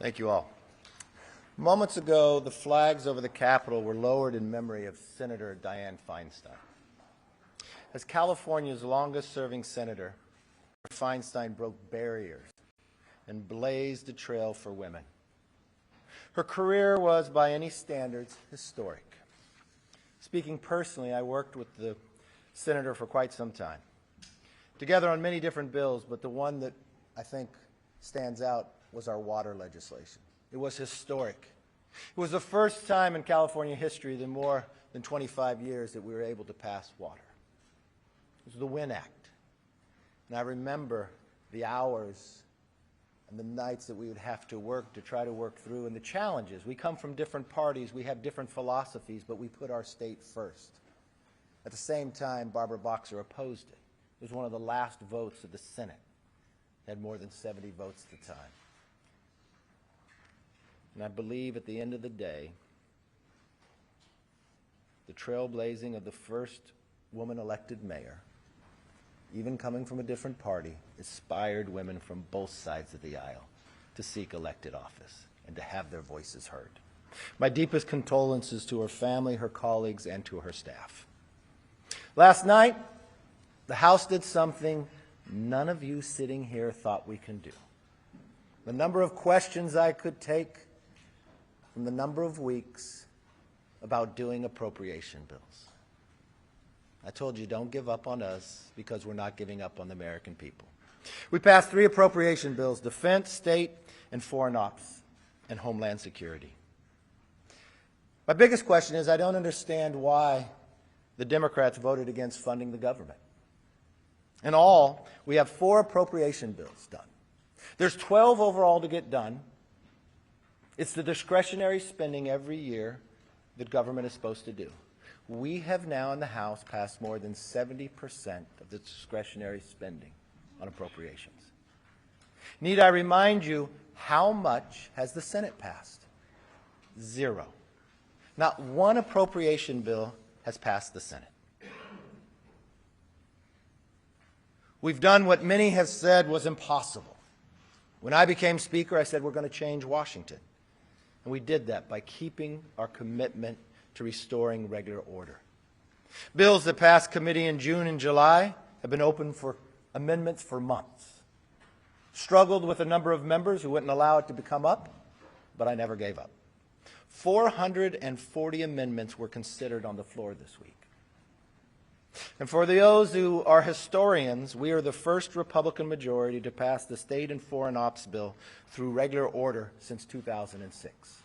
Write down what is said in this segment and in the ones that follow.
Thank you all. Moments ago, the flags over the Capitol were lowered in memory of Senator Dianne Feinstein. As California's longest-serving senator, Feinstein broke barriers and blazed a trail for women. Her career was, by any standards, historic. Speaking personally, I worked with the senator for quite some time, together on many different bills, but the one that I think stands out was our water legislation. It was historic. It was the first time in California history in more than 25 years that we were able to pass water. It was the WIN Act. And I remember the hours and the nights that we would have to work to try to work through, and the challenges. We come from different parties, we have different philosophies, but we put our state first. At the same time, Barbara Boxer opposed it. It was one of the last votes of the Senate. It had more than 70 votes at the time. And I believe at the end of the day, the trailblazing of the first woman elected mayor, even coming from a different party, inspired women from both sides of the aisle to seek elected office and to have their voices heard. My deepest condolences to her family, her colleagues, and to her staff. Last night, the House did something none of you sitting here thought we can do. The number of questions I could take from the number of weeks about doing appropriation bills. I told you, don't give up on us, because we're not giving up on the American people. We passed 3 appropriation bills: defense, state, and foreign ops, and homeland security. My biggest question is, I don't understand why the Democrats voted against funding the government. In all, we have 4 appropriation bills done. There's 12 overall to get done. It's the discretionary spending every year that government is supposed to do. We have now in the House passed more than 70% of the discretionary spending on appropriations. Need I remind you, how much has the Senate passed? 0. Not one appropriation bill has passed the Senate. We've done what many have said was impossible. When I became Speaker, I said we're going to change Washington. And we did that by keeping our commitment to restoring regular order. Bills that passed committee in June and July have been open for amendments for months. Struggled with a number of members who wouldn't allow it to come up, but I never gave up. 440 amendments were considered on the floor this week. And for those who are historians, we are the first Republican majority to pass the state and foreign ops bill through regular order since 2006.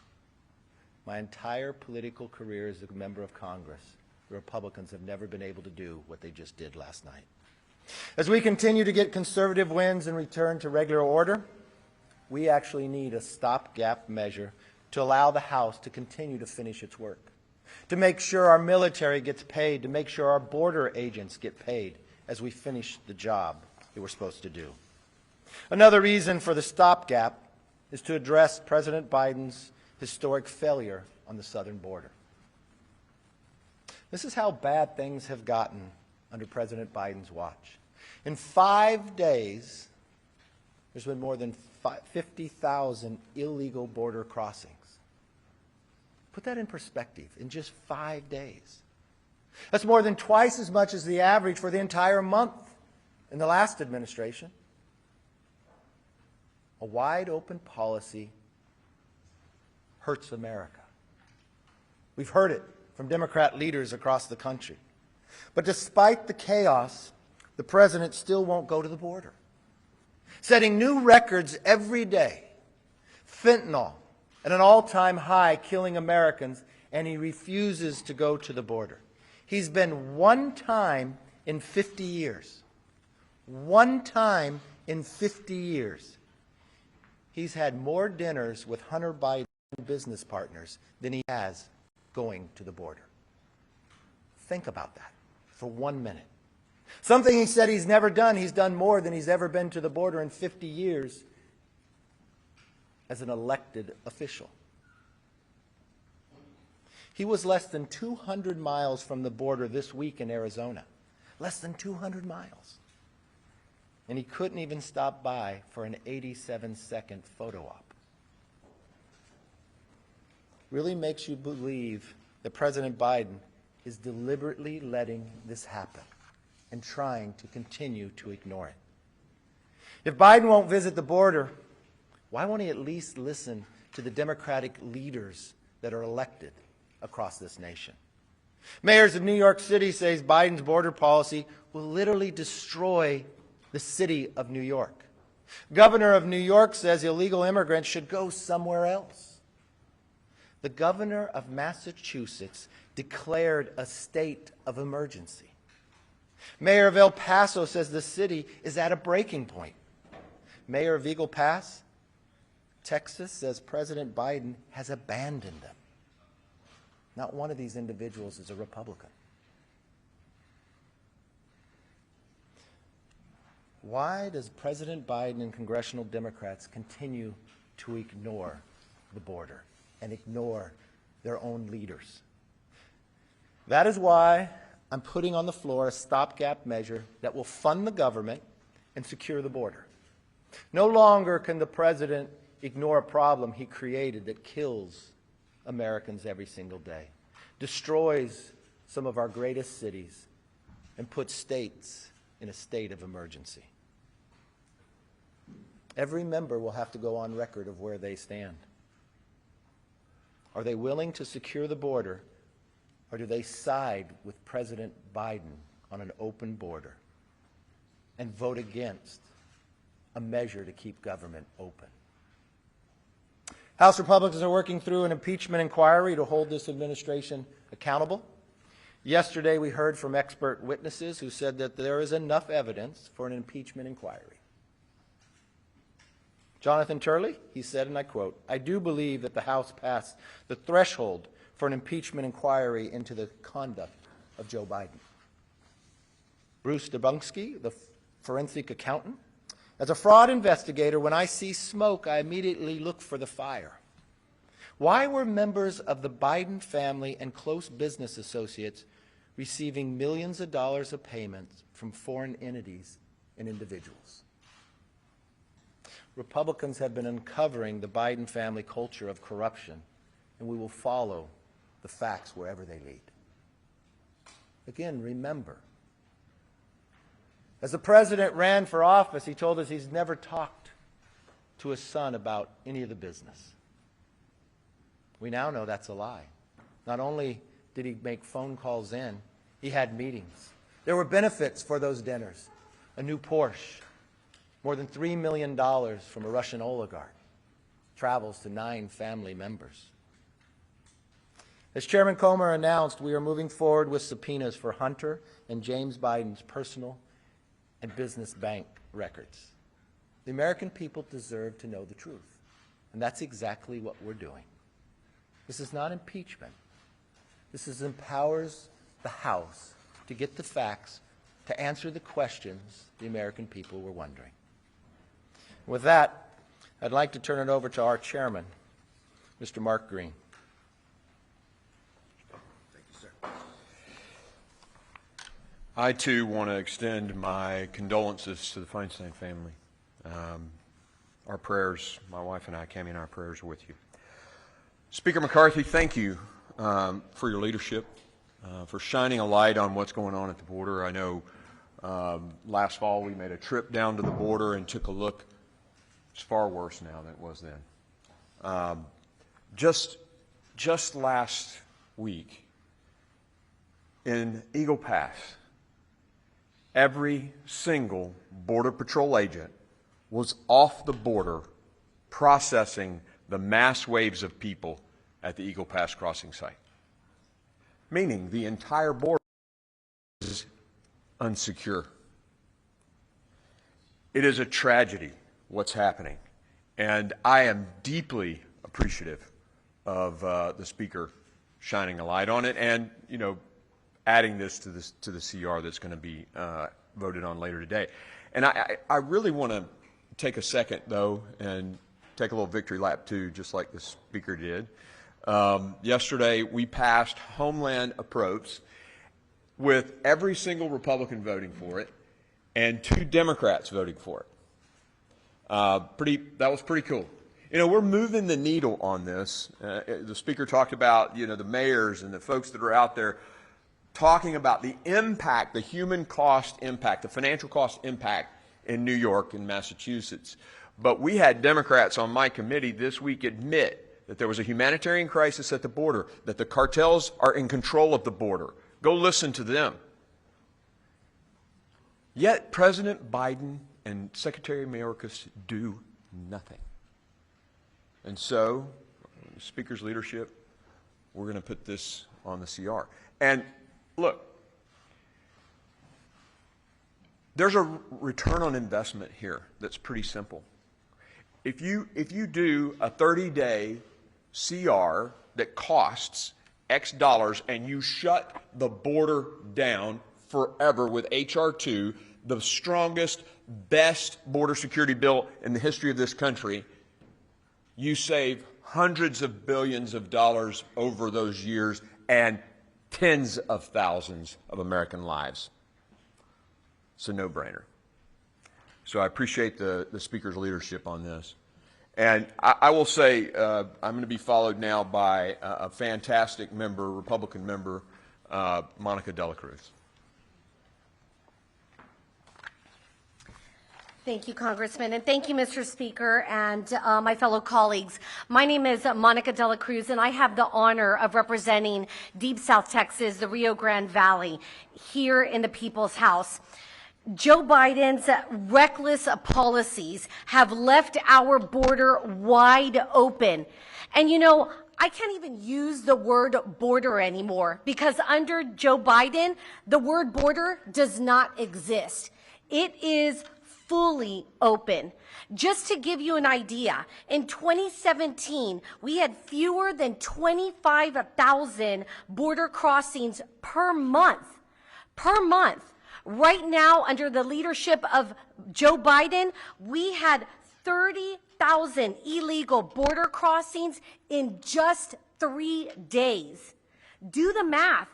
My entire political career as a member of Congress, the Republicans have never been able to do what they just did last night. As we continue to get conservative wins and return to regular order, we actually need a stopgap measure to allow the House to continue to finish its work, to make sure our military gets paid, to make sure our border agents get paid as we finish the job that we're supposed to do. Another reason for the stopgap is to address President Biden's historic failure on the southern border. This is how bad things have gotten under President Biden's watch. In 5 days, there's been more than 50,000 illegal border crossings. Put that in perspective, in just 5 days. That's more than twice as much as the average for the entire month in the last administration. A wide open policy hurts America. We've heard it from Democrat leaders across the country. But despite the chaos, the president still won't go to the border, setting new records every day. Fentanyl at an all-time high, killing Americans, and he refuses to go to the border. He's been one time in 50 years. One time in 50 years. He's had more dinners with Hunter Biden business partners than he has going to the border. Think about that for 1 minute. Something he said he's never done. He's done more than he's ever been to the border in 50 years as an elected official. He was less than 200 miles from the border this week in Arizona. Less than 200 miles. And he couldn't even stop by for an 87-second photo op. really makes you believe that President Biden is deliberately letting this happen and trying to continue to ignore it. If Biden won't visit the border, why won't he at least listen to the Democratic leaders that are elected across this nation? Mayors of New York City say Biden's border policy will literally destroy the city of New York. Governor of New York says illegal immigrants should go somewhere else. The governor of Massachusetts declared a state of emergency. Mayor of El Paso says the city is at a breaking point. Mayor of Eagle Pass, Texas, says President Biden has abandoned them. Not one of these individuals is a Republican. Why does President Biden and congressional Democrats continue to ignore the border and ignore their own leaders? That is why I'm putting on the floor a stopgap measure that will fund the government and secure the border. No longer can the president ignore a problem he created that kills Americans every single day, destroys some of our greatest cities, and puts states in a state of emergency. Every member will have to go on record of where they stand. Are they willing to secure the border, or do they side with President Biden on an open border and vote against a measure to keep government open? House Republicans are working through an impeachment inquiry to hold this administration accountable. Yesterday, we heard from expert witnesses who said that there is enough evidence for an impeachment inquiry. Jonathan Turley, he said, and I quote, "I do believe that the House passed the threshold for an impeachment inquiry into the conduct of Joe Biden." Bruce Dubunski, the forensic accountant, "As a fraud investigator, when I see smoke, I immediately look for the fire. Why were members of the Biden family and close business associates receiving millions of dollars of payments from foreign entities and individuals?" Republicans have been uncovering the Biden family culture of corruption, and we will follow the facts wherever they lead. Again, remember, as the president ran for office, he told us he's never talked to his son about any of the business. We now know that's a lie. Not only did he make phone calls in, he had meetings. There were benefits for those dinners. A new Porsche, more than $3 million from a Russian oligarch, travels to 9 family members. As Chairman Comer announced, we are moving forward with subpoenas for Hunter and James Biden's personal and business bank records. The American people deserve to know the truth, and that's exactly what we're doing. This is not impeachment. This empowers the House to get the facts, to answer the questions the American people were wondering. With that, I'd like to turn it over to our chairman, Mr. Mark Green. Thank you, sir. I, too, want to extend my condolences to the Feinstein family. Our prayers, my wife and I, Cammie, and our prayers are with you. Speaker McCarthy, thank you for your leadership, for shining a light on what's going on at the border. I know last fall we made a trip down to the border and took a look. It's far worse now than it was then. Just last week in Eagle Pass, every single Border Patrol agent was off the border processing the mass waves of people at the Eagle Pass crossing site, meaning the entire border is unsecure. It is a tragedy what's happening, and I am deeply appreciative of the Speaker shining a light on it and, adding this to the CR that's going to be voted on later today. And I really want to take a second, though, and take a little victory lap, too, just like the Speaker did. Yesterday, we passed Homeland Approach with every single Republican voting for it and 2 Democrats voting for it. That was pretty cool. We're moving the needle on this. The Speaker talked about, the mayors and the folks that are out there talking about the impact, the human cost impact, the financial cost impact in New York and Massachusetts. But we had Democrats on my committee this week admit that there was a humanitarian crisis at the border, that the cartels are in control of the border. Go listen to them. Yet President Biden and Secretary Mayorkas do nothing. And so, the Speaker's leadership, we're going to put this on the CR. And look, there's a return on investment here that's pretty simple. If you do a 30-day CR that costs X dollars and you shut the border down forever with H.R. 2, the strongest, best border security bill in the history of this country, you save hundreds of billions of dollars over those years and tens of thousands of American lives. It's a no-brainer. So I appreciate the Speaker's leadership on this. And I will say I'm going to be followed now by a fantastic member, Republican member, Monica De La Cruz. Thank you, Congressman, and thank you, Mr. Speaker, and my fellow colleagues. My name is Monica De La Cruz, and I have the honor of representing Deep South Texas, the Rio Grande Valley, here in the People's House. Joe Biden's reckless policies have left our border wide open. And I can't even use the word border anymore because under Joe Biden, the word border does not exist. It is fully open. Just to give you an idea, in 2017, we had fewer than 25,000 border crossings per month. Right now, under the leadership of Joe Biden, we had 30,000 illegal border crossings in just 3 days. Do the math,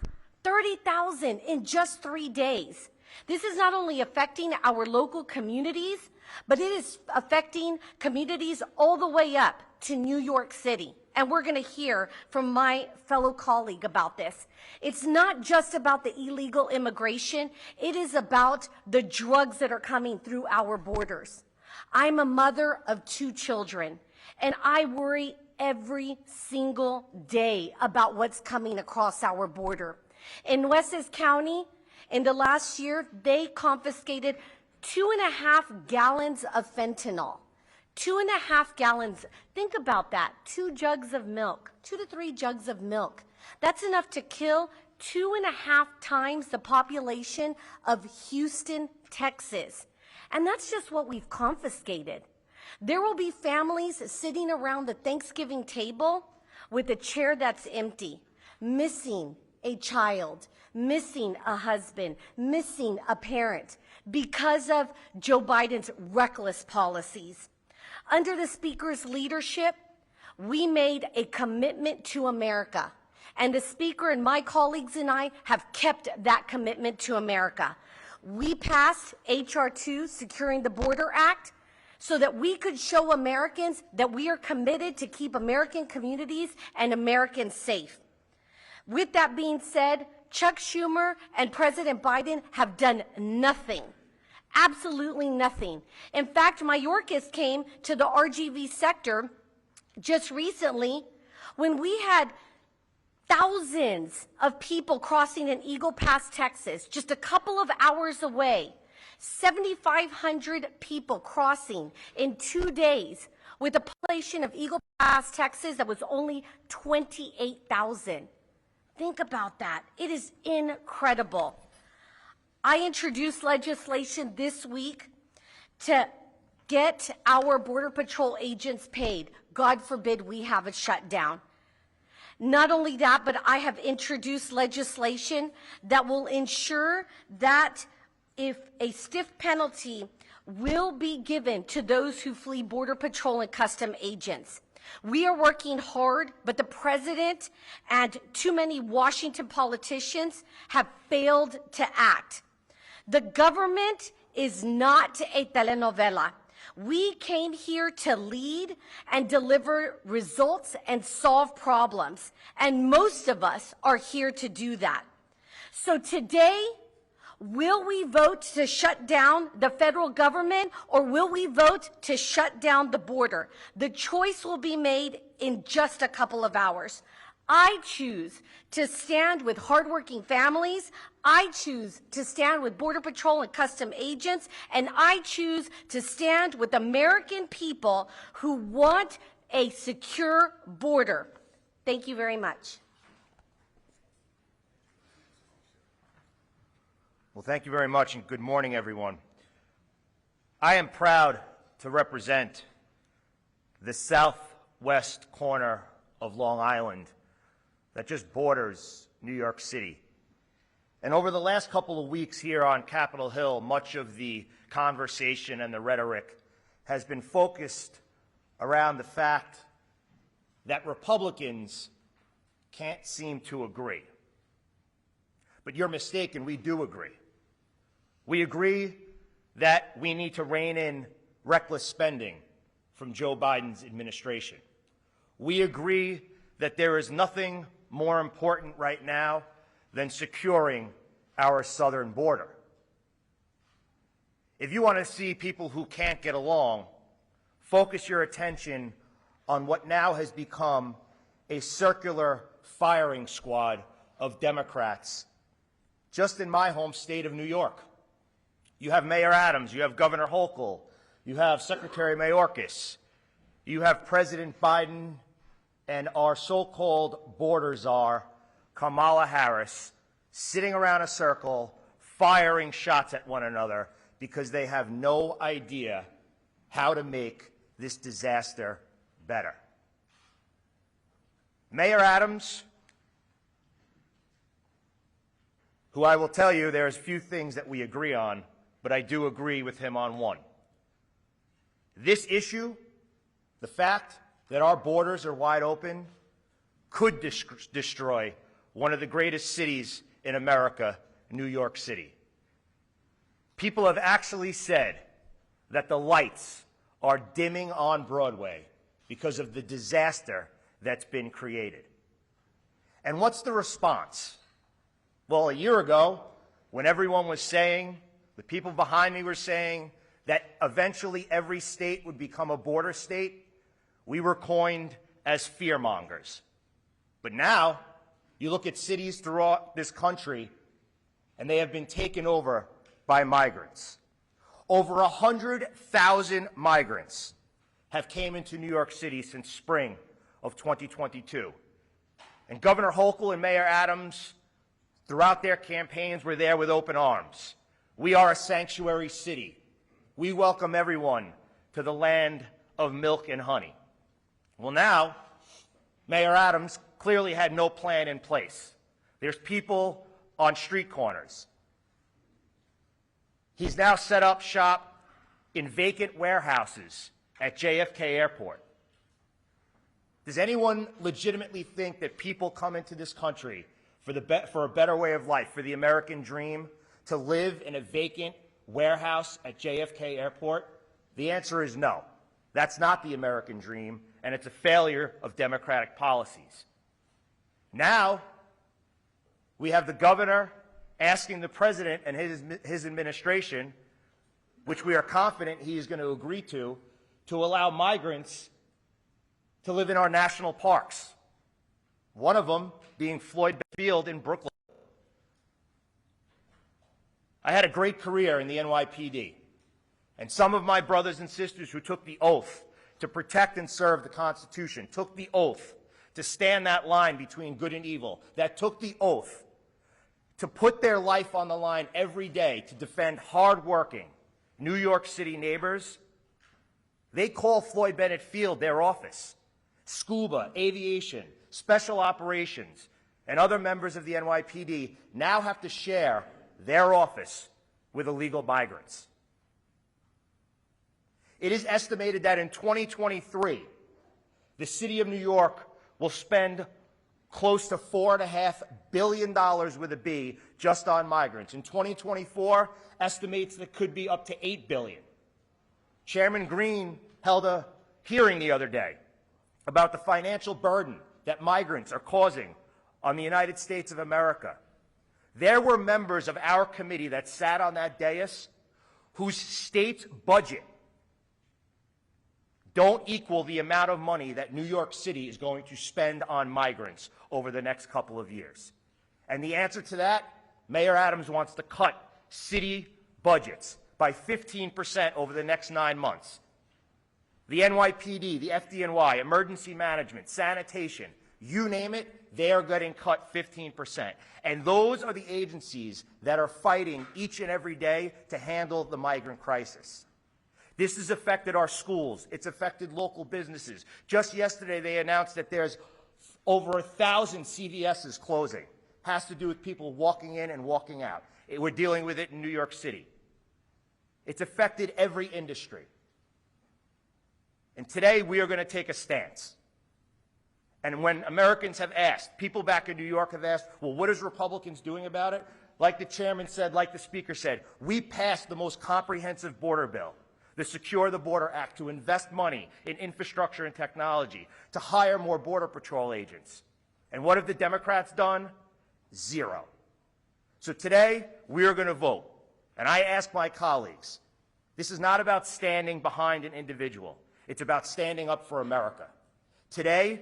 30,000 in just 3 days. This is not only affecting our local communities, but it is affecting communities all the way up to New York City. And we're going to hear from my fellow colleague about this. It's not just about the illegal immigration. It is about the drugs that are coming through our borders. I'm a mother of 2 children, and I worry every single day about what's coming across our border. In Nueces County, in the last year, they confiscated 2.5 gallons of fentanyl. 2.5 gallons. Think about that. 2 jugs of milk, 2 to 3 jugs of milk. That's enough to kill 2.5 times the population of Houston, Texas. And that's just what we've confiscated. There will be families sitting around the Thanksgiving table with a chair that's empty, missing a child, missing a husband, missing a parent because of Joe Biden's reckless policies. Under the Speaker's leadership, we made a commitment to America, and the Speaker and my colleagues and I have kept that commitment to America. We passed H.R. 2, Securing the Border Act, so that we could show Americans that we are committed to keep American communities and Americans safe. With that being said, Chuck Schumer and President Biden have done nothing. Absolutely nothing. In fact, Mayorkas came to the RGV sector just recently when we had thousands of people crossing in Eagle Pass, Texas, just a couple of hours away. 7,500 people crossing in 2 days with a population of Eagle Pass, Texas that was only 28,000. Think about that. It is incredible. I introduced legislation this week to get our Border Patrol agents paid. God forbid we have a shutdown. Not only that, but I have introduced legislation that will ensure that if a stiff penalty will be given to those who flee Border Patrol and custom agents. We are working hard, but the president and too many Washington politicians have failed to act. The government is not a telenovela. We came here to lead and deliver results and solve problems, and most of us are here to do that. So today, will we vote to shut down the federal government, or will we vote to shut down the border? The choice will be made in just a couple of hours. I choose to stand with hardworking families. I choose to stand with Border Patrol and custom agents. And I choose to stand with American people who want a secure border. Thank you very much. Well, thank you very much, and good morning, everyone. I am proud to represent the southwest corner of Long Island that just borders New York City. And over the last couple of weeks here on Capitol Hill, much of the conversation and the rhetoric has been focused around the fact that Republicans can't seem to agree. But you're mistaken, we do agree. We agree that we need to rein in reckless spending from Joe Biden's administration. We agree that there is nothing more important right now than securing our southern border. If you want to see people who can't get along, focus your attention on what now has become a circular firing squad of Democrats just in my home state of New York. You have Mayor Adams, you have Governor Hochul, you have Secretary Mayorkas, you have President Biden, and our so-called border czar, Kamala Harris, sitting around a circle, firing shots at one another because they have no idea how to make this disaster better. Mayor Adams, who I will tell you there's few things that we agree on, but I do agree with him on one. This issue, the fact that our borders are wide open, could destroy one of the greatest cities in America, New York City. People have actually said that the lights are dimming on Broadway because of the disaster that's been created. And what's the response? Well, a year ago, when everyone was saying, the people behind me were saying that eventually every state would become a border state, we were coined as fearmongers. But now, you look at cities throughout this country, and they have been taken over by migrants. Over 100,000 migrants have came into New York City since spring of 2022. And Governor Hochul and Mayor Adams, throughout their campaigns, were there with open arms. We are a sanctuary city. We welcome everyone to the land of milk and honey. Well, now, Mayor Adams clearly had no plan in place. There's people on street corners. He's now set up shop in vacant warehouses at JFK Airport. Does anyone legitimately think that people come into this country for a better way of life, for the American dream, to live in a vacant warehouse at JFK Airport? The answer is no. That's not the American dream, and it's a failure of Democratic policies. Now, we have the governor asking the president and his administration, which we are confident he is going to agree to allow migrants to live in our national parks. One of them being Floyd Field in Brooklyn. I had a great career in the NYPD, and some of my brothers and sisters who took the oath to protect and serve the Constitution, took the oath to stand that line between good and evil, that took the oath to put their life on the line every day to defend hardworking New York City neighbors, they call Floyd Bennett Field their office. Scuba, aviation, special operations, and other members of the NYPD now have to share their office with illegal migrants. It is estimated that in 2023, the city of New York will spend close to $4.5 billion with a B just on migrants. In 2024, estimates that could be up to $8 billion. Chairman Green held a hearing the other day about the financial burden that migrants are causing on the United States of America. There were members of our committee that sat on that dais whose state's budget don't equal the amount of money that New York City is going to spend on migrants over the next couple of years. And the answer to that, Mayor Adams wants to cut city budgets by 15% over the next 9 months. The NYPD, the FDNY, emergency management, sanitation, you name it, they are getting cut 15%. And those are the agencies that are fighting each and every day to handle the migrant crisis. This has affected our schools. It's affected local businesses. Just yesterday, they announced that there's over 1,000 CVSs closing. Has to do with people walking in and walking out. We're dealing with it in New York City. It's affected every industry. And today, we are going to take a stance. And when Americans have asked, people back in New York have asked, well, what is Republicans doing about it? Like the chairman said, like the speaker said, we passed the most comprehensive border bill, the Secure the Border Act, to invest money in infrastructure and technology, to hire more Border Patrol agents. And what have the Democrats done? Zero. So today, we are going to vote. And I ask my colleagues, this is not about standing behind an individual. It's about standing up for America. Today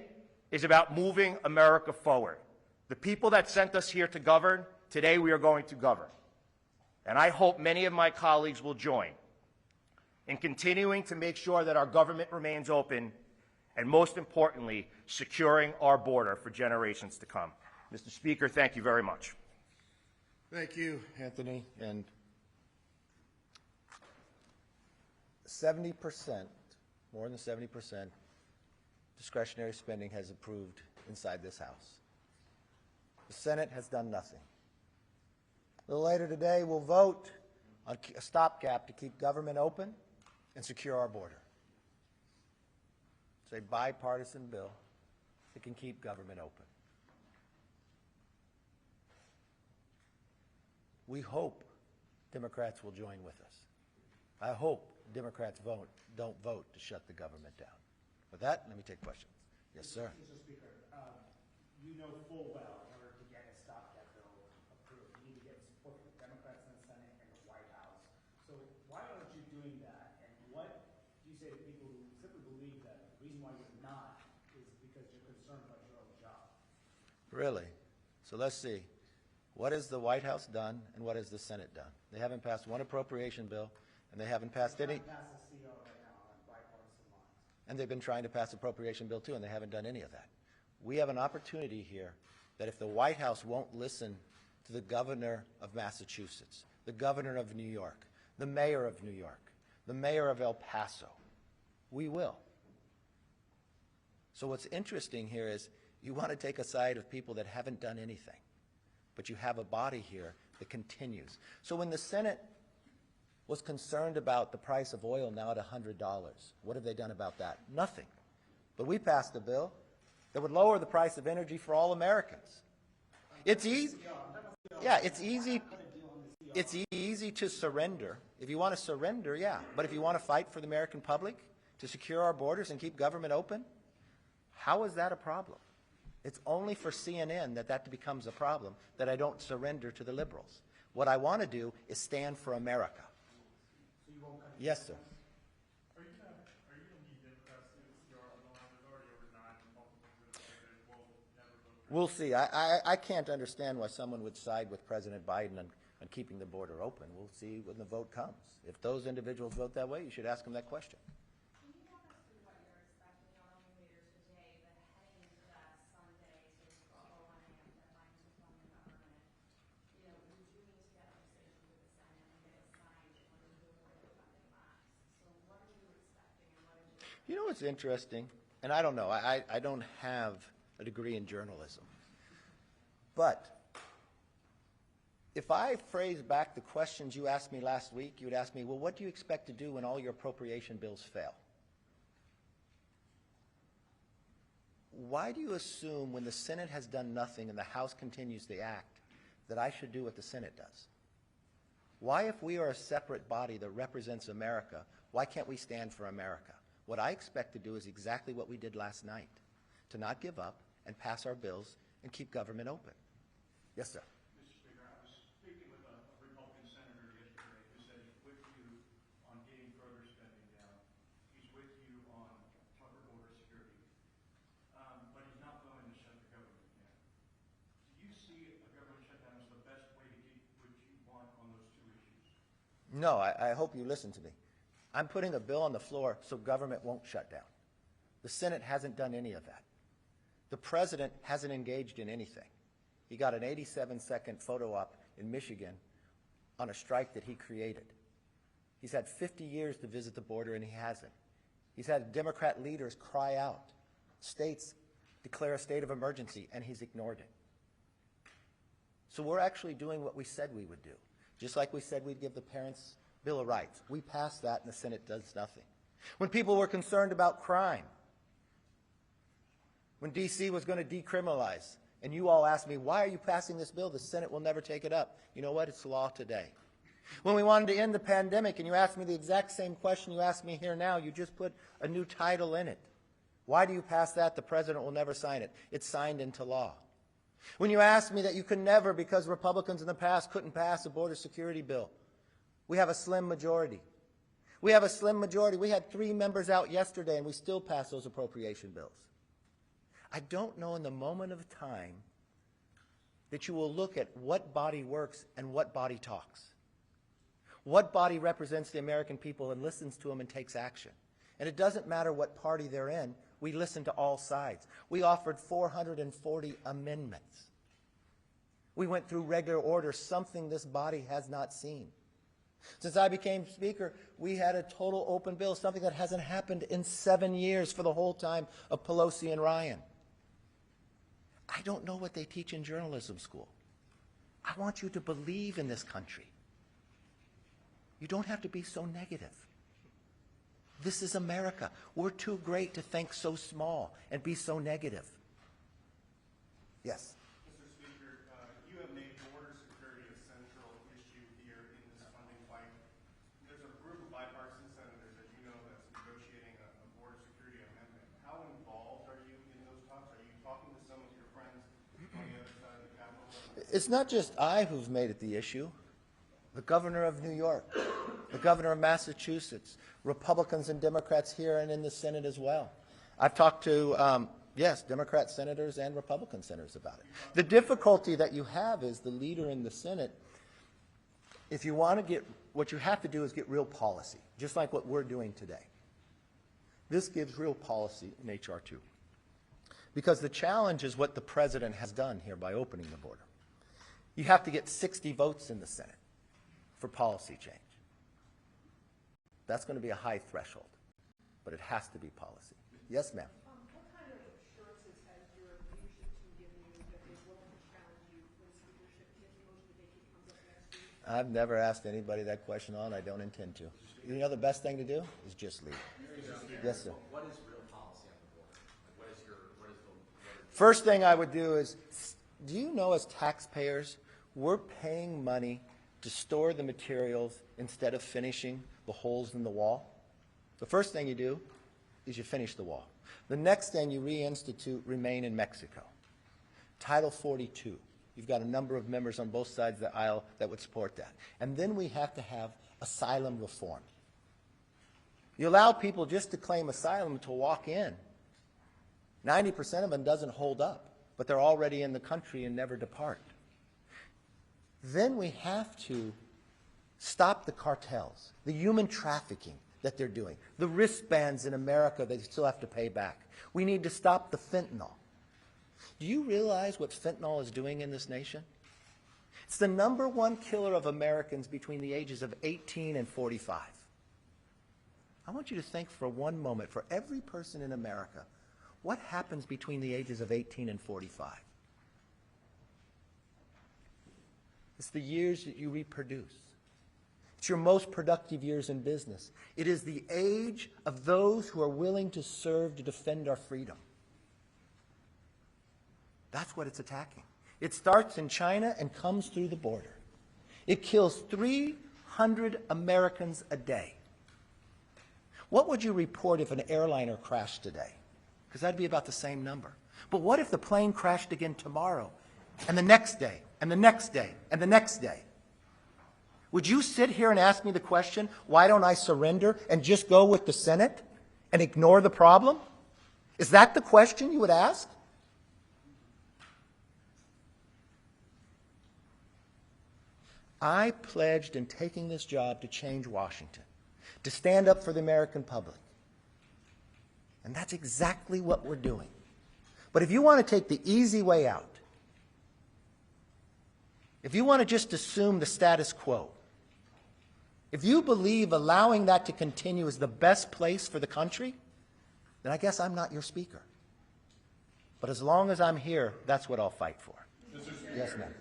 is about moving America forward. The people that sent us here to govern, today we are going to govern. And I hope many of my colleagues will join in continuing to make sure that our government remains open and, most importantly, securing our border for generations to come. Mr. Speaker, thank you very much. Thank you, Anthony. And 70%, more than 70%, discretionary spending has approved inside this House. The Senate has done nothing. A little later today, we'll vote on a stopgap to keep government open and secure our border. It's a bipartisan bill that can keep government open. We hope Democrats will join with us. I hope Democrats don't vote to shut the government down. With that, let me take questions. Yes, sir. Mr. Speaker, you know full well in order to get a stopgap bill approved, you need to get support from the Democrats in the Senate and the White House. So why aren't you doing that? And what do you say to people who simply believe that the reason why you're not is because you're concerned about your own job? Really? So let's see. What has the White House done and what has the Senate done? They haven't passed one appropriation bill, and they haven't passed any. And they've been trying to pass appropriation bill too, and they haven't done any of that. We have an opportunity here that if the White House won't listen to the governor of Massachusetts, the governor of New York, the mayor of New York, the mayor of El Paso, we will. So what's interesting here is you want to take a side of people that haven't done anything, but you have a body here that continues. So when the Senate was concerned about the price of oil now at $100. What have they done about that? Nothing. But we passed a bill that would lower the price of energy for all Americans. It's easy. Yeah, it's easy. It's easy to surrender. If you want to surrender, yeah. But if you want to fight for the American public, to secure our borders and keep government open, how is that a problem? It's only for CNN that becomes a problem, that I don't surrender to the liberals. What I want to do is stand for America. Yes, sir. Are you going to need Democrats to secure our border? There's already over 9 Republicans that will never vote. We'll see. I can't understand why someone would side with President Biden on keeping the border open. We'll see when the vote comes. If those individuals vote that way, you should ask them that question. Can you walk us through what you're expecting, not only later today, but heading into that Sunday, sort of 11 a.m. deadline to form the government? You know, we do need to get legislation to the Senate and get it signed in order to avoid the funding lapse. So what are you expecting and what is your... You know what's interesting? And I don't know. I don't have a degree in journalism. But if I phrase back the questions you asked me last week, you would ask me, well, what do you expect to do when all your appropriation bills fail? Why do you assume when the Senate has done nothing and the House continues the act that I should do what the Senate does? Why, if we are a separate body that represents America, Why can't we stand for America? What I expect to do is exactly what we did last night, to not give up and pass our bills and keep government open. Yes, sir. Mr. Speaker, I was speaking with a Republican senator yesterday who said he's with you on getting further spending down. He's with you on tougher border security. But he's not willing to shut the government down. Do you see a government shutdown as the best way to get what you want on those two issues? No, I hope you listen to me. I'm putting a bill on the floor so government won't shut down. The Senate hasn't done any of that. The president hasn't engaged in anything. He got an 87-second photo op in Michigan on a strike that he created. He's had 50 years to visit the border, and he hasn't. He's had Democrat leaders cry out. States declare a state of emergency, and he's ignored it. So we're actually doing what we said we would do. Just like we said we'd give the parents Bill of Rights. We passed that, and the Senate does nothing. When people were concerned about crime, when D.C. was going to decriminalize, and you all asked me, why are you passing this bill? The Senate will never take it up. You know what? It's law today. When we wanted to end the pandemic, and you asked me the exact same question you asked me here now, you just put a new title in it. Why do you pass that? The president will never sign it. It's signed into law. When you asked me that you could never, because Republicans in the past couldn't pass a border security bill, we have a slim majority. We have a slim majority. We had 3 members out yesterday, and we still passed those appropriation bills. I don't know in the moment of time that you will look at what body works and what body talks. What body represents the American people and listens to them and takes action. And it doesn't matter what party they're in. We listen to all sides. We offered 440 amendments. We went through regular order, something this body has not seen. Since I became Speaker, we had a total open bill, something that hasn't happened in 7 years for the whole time of Pelosi and Ryan. I don't know what they teach in journalism school. I want you to believe in this country. You don't have to be so negative. This is America. We're too great to think so small and be so negative. Yes? Mr. Speaker, you have made border security a central issue here in this funding fight. There's a group of bipartisan senators, as you know, that's negotiating a border security amendment. How involved are you in those talks? Are you talking to some of your friends on the other side of the Capitol? It's not just I who's made it the issue. The governor of New York, the governor of Massachusetts, Republicans and Democrats here and in the Senate as well. I've talked to, yes, Democrat senators and Republican senators about it. The difficulty that you have is the leader in the Senate, if you want to get, what you have to do is get real policy, just like what we're doing today. This gives real policy in H.R. 2. Because the challenge is what the president has done here by opening the border. You have to get 60 votes in the Senate for policy change. That's going to be a high threshold, but it has to be policy. Yes, ma'am. What kind of assurances has your leadership team given you that they won't challenge you when speakership if the motion to vacate comes up next week? I've never asked anybody that question on. I don't intend to. You know the best thing to do is just leave. Yes, sir. What is real policy on the border? What is the First thing I would do is, do you know as taxpayers, we're paying money to store the materials instead of finishing the holes in the wall? The first thing you do is you finish the wall. The next thing you reinstitute Remain in Mexico. Title 42. You've got a number of members on both sides of the aisle that would support that. And then we have to have asylum reform. You allow people just to claim asylum to walk in. 90% of them doesn't hold up, but they're already in the country and never depart. Then we have to stop the cartels, the human trafficking that they're doing, the wristbands in America that you still have to pay back. We need to stop the fentanyl. Do you realize what fentanyl is doing in this nation? It's the #1 killer of Americans between the ages of 18 and 45. I want you to think for one moment, for every person in America, what happens between the ages of 18 and 45? It's the years that you reproduce. It's your most productive years in business. It is the age of those who are willing to serve to defend our freedom. That's what it's attacking. It starts in China and comes through the border. It kills 300 Americans a day. What would you report if an airliner crashed today? Because that'd be about the same number. But what if the plane crashed again tomorrow, and the next day, and the next day, and the next day? Would you sit here and ask me the question, why don't I surrender and just go with the Senate and ignore the problem? Is that the question you would ask? I pledged in taking this job to change Washington, to stand up for the American public. And that's exactly what we're doing. But if you want to take the easy way out, if you want to just assume the status quo, if you believe allowing that to continue is the best place for the country, then I guess I'm not your speaker. But as long as I'm here, that's what I'll fight for. Yes, ma'am.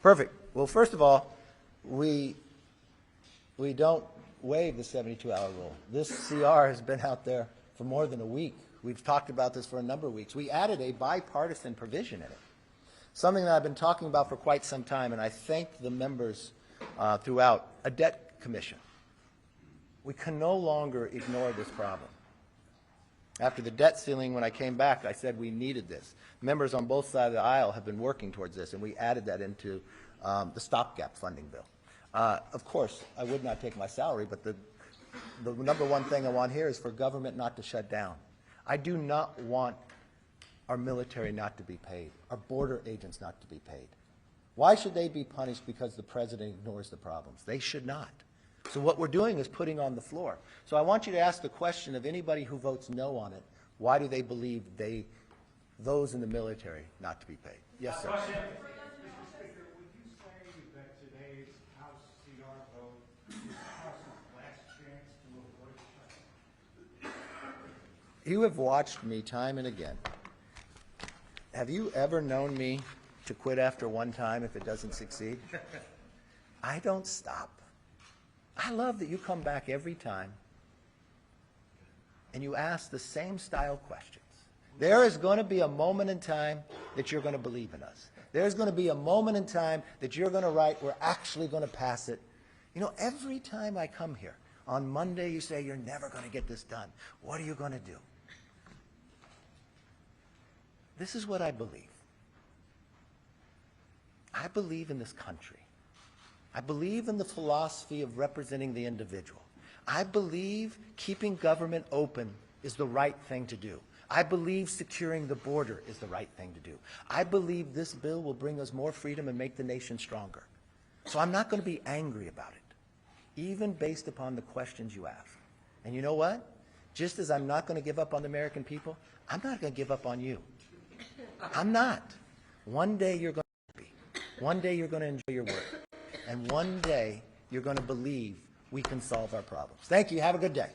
Perfect. Well, first of all, we don't waive the 72-hour rule. This CR has been out there for more than a week. We've talked about this for a number of weeks. We added a bipartisan provision in it, something that I've been talking about for quite some time, and I thank the members throughout, a debt commission. We can no longer ignore this problem. After the debt ceiling, when I came back, I said we needed this. Members on both sides of the aisle have been working towards this, and we added that into the stopgap funding bill. Of course, I would not take my salary, but the number one thing I want here is for government not to shut down. I do not want our military not to be paid, our border agents not to be paid. Why should they be punished because the president ignores the problems? They should not. So what we're doing is putting on the floor. So I want you to ask the question of anybody who votes no on it, why do they believe those in the military not to be paid? Yes, sir. Mr. Speaker, would you say that today's House CR vote is the House's last chance to avoid shutdown? You have watched me time and again. Have you ever known me to quit after one time if it doesn't succeed? I don't stop. I love that you come back every time and you ask the same style questions. There is going to be a moment in time that you're going to believe in us. There's going to be a moment in time that you're going to write, we're actually going to pass it. You know, every time I come here, on Monday you say, you're never going to get this done. What are you going to do? This is what I believe. I believe in this country. I believe in the philosophy of representing the individual. I believe keeping government open is the right thing to do. I believe securing the border is the right thing to do. I believe this bill will bring us more freedom and make the nation stronger. So I'm not going to be angry about it, even based upon the questions you ask. And you know what? Just as I'm not going to give up on the American people, I'm not going to give up on you. I'm not. One day you're going to be. One day you're going to enjoy your work. And one day, you're going to believe we can solve our problems. Thank you. Have a good day.